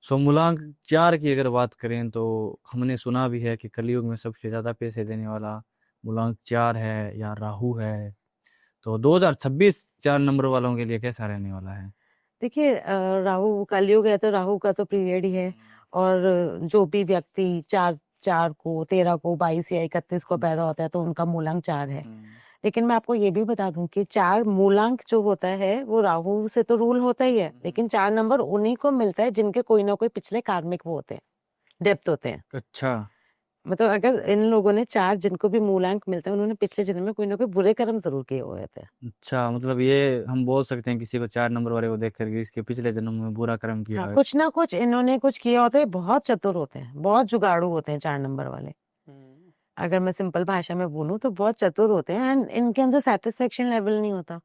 मूलांक 4 की अगर बात करें तो हमने सुना भी है कि कलयुग में सबसे ज्यादा पैसे देने वाला मूलांक 4 है या राहु है। तो 2026 4 नंबर वालों के लिए कैसा रहने वाला है? देखिए, राहु कलयुग है तो राहु का तो पीरियड ही है। और जो भी व्यक्ति 4 4 को 13 को 22 या 31 को पैदा होता है तो उनका मूलांक 4 है। लेकिन मैं आपको ये भी बता दूं कि 4 मूलांक जो होता है वो राहु से तो रूल होता ही है, लेकिन 4 नंबर उन्हीं को मिलता है जिनके कोई ना कोई पिछले कार्मिक वो होते हैं, डेप्थ होते हैं। अच्छा। मतलब अगर इन लोगों ने 4 जिनको भी मूलांक मिलता है उन्होंने पिछले जन्म में कोई ना कोई बुरे कर्म जरूर किए हुए थे। अच्छा, मतलब ये हम बोल सकते हैं किसी को 4 नंबर वाले को देख करके इसके पिछले जन्म में बुरा कर्म किया हाँ, है। कुछ ना कुछ इन्होंने कुछ किया होता है। बहुत चतुर होते हैं, बहुत जुगाड़ू होते हैं 4 नंबर वाले। अगर मैं सिंपल भाषा में बोलूं तो बहुत चतुर होते हैं, एंड इनके अंदर सेटिस्फेक्शन लेवल नहीं होता।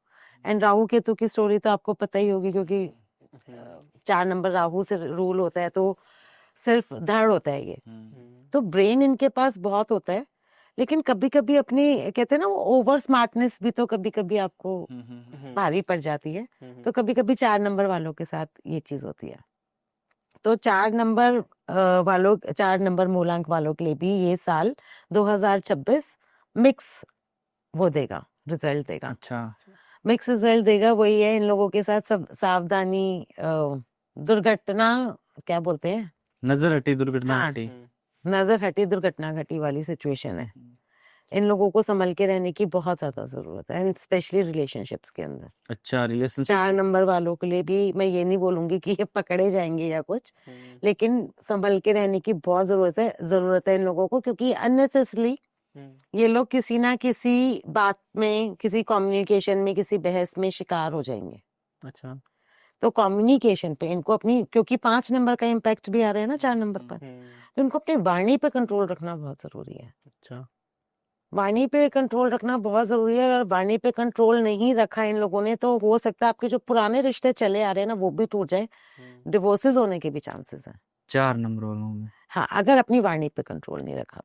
एंड राहु केतु की स्टोरी तो आपको पता ही होगी, क्योंकि 4 नंबर राहु से रूल होता है तो सिर्फ धड़ होता है ये। तो ब्रेन इनके पास बहुत होता है, लेकिन कभी कभी अपनी कहते हैं ना वो ओवर स्मार्टनेस भी तो कभी कभी आपको भारी पड़ जाती है। तो कभी कभी 4 नंबर वालों के साथ ये चीज होती है। तो 4 नंबर वालों 4 नंबर मूलांक वालों के लिए भी ये साल 2026 मिक्स वो देगा, रिजल्ट देगा। अच्छा। मिक्स रिजल्ट देगा। वही है, इन लोगों के साथ सब सावधानी, दुर्घटना क्या बोलते हैं, नजर हटी दुर्घटना हाँ, घटी। नजर हटी दुर्घटना घटी वाली सिचुएशन है। इन लोगों को संभल के रहने की बहुत ज्यादा जरूरत है, एंड स्पेशली रिलेशनशिप्स के अंदर। अच्छा, रिलेशनशिप। 4 नंबर वालों के लिए भी मैं ये नहीं बोलूंगी कि ये पकड़े जाएंगे या कुछ, लेकिन संभल के रहने की बहुत जरूरत है इन लोगों को, क्योंकि अननेसेसरली ये लोग किसी ना किसी बात में, किसी कम्युनिकेशन में, किसी बहस में शिकार हो जाएंगे। अच्छा। तो कम्युनिकेशन पे इनको अपनी, क्योंकि 5 नंबर का इम्पैक्ट भी आ रहा है ना 4 नंबर पर, तो इनको अपनी वाणी पे कंट्रोल रखना बहुत जरूरी है। अच्छा। वाणी पे कंट्रोल रखना बहुत जरूरी है। अगर वाणी पे कंट्रोल नहीं रखा इन लोगों ने तो हो सकता है आपके जो पुराने रिश्ते चले आ रहे हैं ना वो भी टूट जाए, डिवोर्सेस होने के भी चांसेस हैं। 4 नंबर वालों में। हाँ, अगर अपनी वाणी पे कंट्रोल नहीं रखा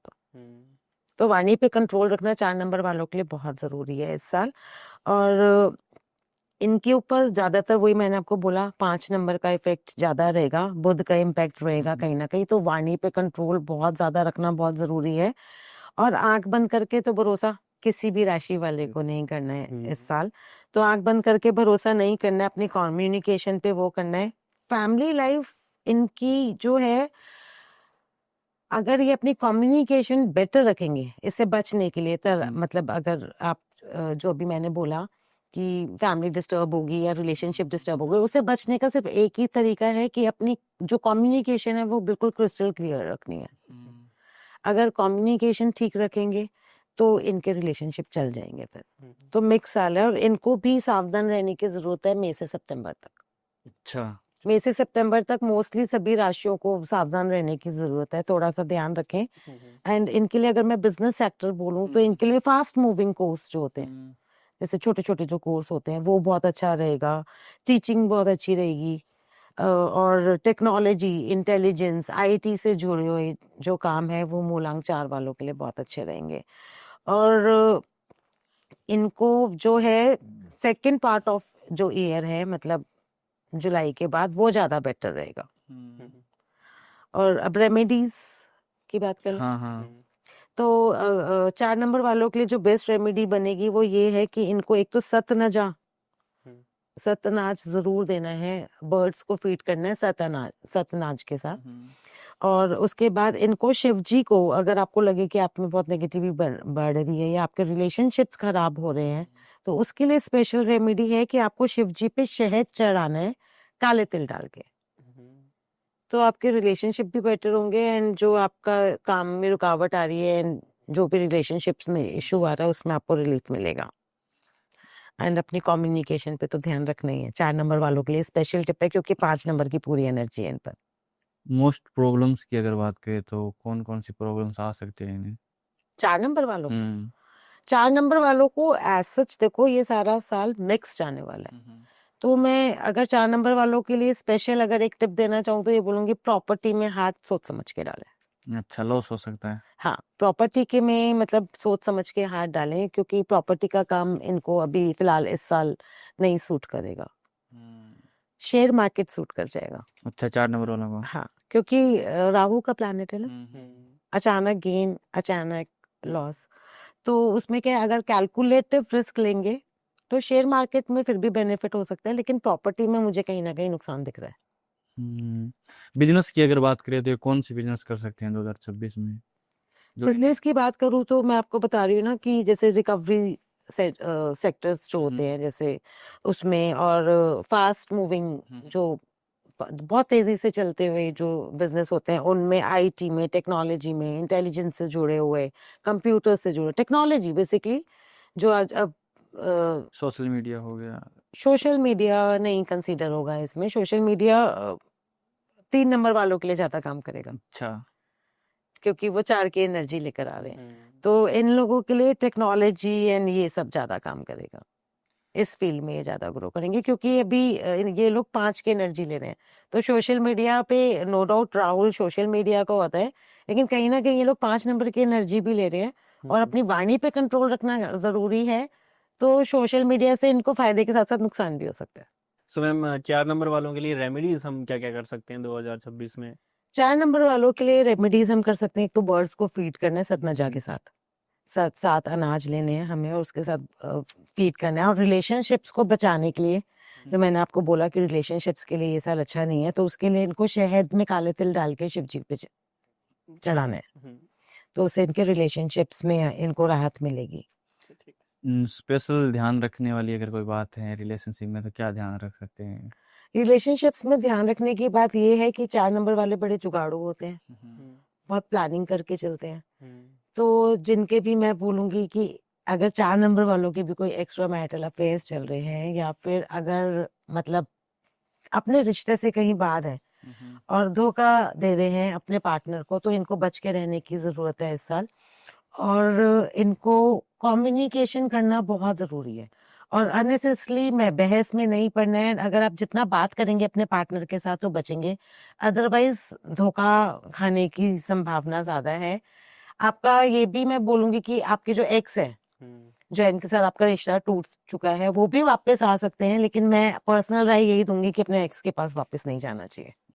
तो वाणी पे कंट्रोल रखना 4 नंबर वालों के लिए बहुत जरूरी है इस साल। और इनके ऊपर ज्यादातर वही मैंने आपको बोला, 5 नंबर का इफेक्ट ज्यादा रहेगा, बुध का इम्पैक्ट रहेगा कहीं ना कहीं। तो वाणी पे कंट्रोल बहुत ज्यादा रखना बहुत जरूरी है। और आंख बंद करके तो भरोसा किसी भी राशि वाले को नहीं करना है इस साल। तो आंख बंद करके भरोसा नहीं करना है, अपनी कम्युनिकेशन पे वो करना है। फैमिली लाइफ इनकी जो है, अगर ये अपनी कम्युनिकेशन बेटर रखेंगे इससे बचने के लिए, तो मतलब अगर आप जो भी मैंने बोला कि फैमिली डिस्टर्ब होगी या रिलेशनशिप डिस्टर्ब होगी, उससे बचने का सिर्फ एक ही तरीका है कि अपनी जो कम्युनिकेशन है वो बिल्कुल क्रिस्टल क्लियर रखनी है। अगर कम्युनिकेशन ठीक रखेंगे तो इनके रिलेशनशिप चल जाएंगे फिर। तो मिक्स साल है और इनको भी सावधान रहने की जरूरत है मई से सितंबर तक। अच्छा। मई से सितंबर तक मोस्टली सभी राशियों को सावधान रहने की जरूरत है, थोड़ा सा ध्यान रखें। एंड इनके लिए अगर मैं बिजनेस सेक्टर बोलूं तो इनके लिए फास्ट मूविंग कोर्स जो होते हैं, जैसे छोटे छोटे जो कोर्स होते हैं वो बहुत अच्छा रहेगा। टीचिंग बहुत अच्छी रहेगी। और टेक्नोलॉजी, इंटेलिजेंस, आईटी से जुड़े हुए जो काम है वो मूलांक 4 वालों के लिए बहुत अच्छे रहेंगे। और इनको जो है सेकंड पार्ट ऑफ जो ईयर है, मतलब जुलाई के बाद, वो ज्यादा बेटर रहेगा। और अब रेमेडीज की बात कर लें। हाँ हाँ। तो 4 नंबर वालों के लिए जो बेस्ट रेमेडी बनेगी वो ये है कि इनको एक तो सतनाज जरूर देना है, बर्ड्स को फीड करना है सतनाज के साथ। और उसके बाद इनको शिव जी को, अगर आपको लगे कि आप में बहुत नेगेटिविटी बढ़ रही है या आपके रिलेशनशिप्स खराब हो रहे हैं, तो उसके लिए स्पेशल रेमेडी है कि आपको शिव जी पे शहद चढ़ाना है, काले तिल डाल के। तो आपके रिलेशनशिप भी बेटर होंगे, एंड जो आपका काम में रुकावट आ रही है एंड जो भी रिलेशनशिप्स में इशू आ रहा है उसमें आपको रिलीफ मिलेगा। एंड अपनी कम्युनिकेशन पे तो ध्यान रखना ही है। 4 नंबर वालों के लिए स्पेशल टिप है, क्योंकि 5 नंबर की पूरी एनर्जी है इन पर। मोस्ट प्रॉब्लम्स की अगर बात करें तो कौन कौन सी प्रॉब्लम्स आ सकते हैं इन्हें? 4 नंबर वालों को, 4 नंबर वालों को एज सच देखो ये सारा साल मिक्स जाने वाला है। तो मैं अगर 4 नंबर वालों के लिए स्पेशल अगर एक टिप देना चाहूँ तो ये बोलूंगी, प्रॉपर्टी में हाथ सोच समझ के डालें। अच्छा, लॉस हो सकता है। हाँ, प्रॉपर्टी के में मतलब सोच समझ के हाथ डालें, क्योंकि प्रॉपर्टी का काम इनको अभी फिलहाल इस साल नहीं सूट करेगा। शेयर मार्केट सूट कर जाएगा। अच्छा 4 नंबर वालों को। हाँ, क्योंकि राहु का प्लैनेट है ना, अचानक गेन, अचानक लॉस, तो उसमें क्या है, अगर कैलकुलेटिव रिस्क लेंगे तो शेयर मार्केट में फिर भी बेनिफिट हो सकता है, लेकिन प्रॉपर्टी में मुझे कहीं ना कहीं नुकसान दिख रहा है। बिजनेस की अगर बात करें तो ये कौन सी बिजनेस कर सकते हैं 2026 में? जो बिजनेस की बात करूँ तो मैं आपको बता रही हूँ ना कि जैसे रिकवरी सेक्टर्स जो होते हैं जैसे उसमें, और फास्ट मूविंग जो बहुत तेजी से चलते हुए जो बिजनेस होते हैं उनमें, आईटी में, टेक्नोलॉजी में, इंटेलिजेंस से जुड़े हुए, कंप्यूटर से जुड़े, टेक्नोलॉजी बेसिकली जो आज अब सोशल मीडिया हो गया। सोशल मीडिया नहीं कंसीडर होगा इसमें, सोशल मीडिया 3 नंबर वालों के लिए ज्यादा काम करेगा अच्छा। क्योंकि वो 4 की एनर्जी लेकर आ रहे हैं, तो इन लोगों के लिए टेक्नोलॉजी एंड ये सब ज्यादा काम करेगा, इस फील्ड में ये ज्यादा ग्रो करेंगे, क्योंकि अभी ये लोग 5 की एनर्जी ले रहे हैं, तो सोशल मीडिया पे no doubt Rahul social media को होता है, लेकिन कहीं ना कहीं ये लोग 5 नंबर की एनर्जी भी ले रहे हैं, और अपनी वाणी पे कंट्रोल रखना जरूरी है, तो सोशल मीडिया से इनको फायदे के साथ साथ नुकसान भी हो सकता है। सो मैम 4 नंबर वालों के लिए रेमेडीज हम क्या क्या कर सकते हैं 2026 में? 4 नंबर वालों के लिए रेमेडीज हम कर सकते हैं, एक तो बर्ड्स को फीड करना है सतनजा के साथ, साथ अनाज लेने हैं हमें और उसके साथ फीड करना है, और रिलेशनशिप्स को बचाने के लिए, तो मैंने आपको बोला कि रिलेशनशिप्स के लिए ये साल अच्छा नहीं है, तो उसके लिए इनको शहद में काले तिल डाल के शिव जी पे चढ़ाना है, तो उससे इनके रिलेशनशिप्स में इनको राहत मिलेगी। स्पेशल ध्यान रखने वाली अगर कोई बात है रिलेशनशिप में तो क्या ध्यान रख सकते हैं? रिलेशनशिप्स में ध्यान रखने की बात ये है कि 4 नंबर वाले बड़े जुगाड़ू होते हैं, बहुत प्लानिंग करके चलते हैं, तो जिनके भी मैं बोलूंगी कि अगर 4 नंबर वालों के भी कोई एक्स्ट्रा मैरिटल अफेयर्स चल रहे हैं, या फिर अगर मतलब अपने रिश्ते से कहीं बाहर है और धोखा दे रहे हैं अपने पार्टनर को, तो इनको बच के रहने की जरूरत है इस साल, और इनको कम्युनिकेशन करना बहुत जरूरी है, और अननेसेसरली मैं बहस में नहीं पड़ना है, अगर आप जितना बात करेंगे अपने पार्टनर के साथ तो बचेंगे, अदरवाइज धोखा खाने की संभावना ज्यादा है। आपका ये भी मैं बोलूंगी कि आपके जो एक्स है, जो इनके साथ आपका रिश्ता टूट चुका है, वो भी वापस आ सकते हैं, लेकिन मैं पर्सनल राय यही दूंगी कि अपने एक्स के पास वापस नहीं जाना चाहिए।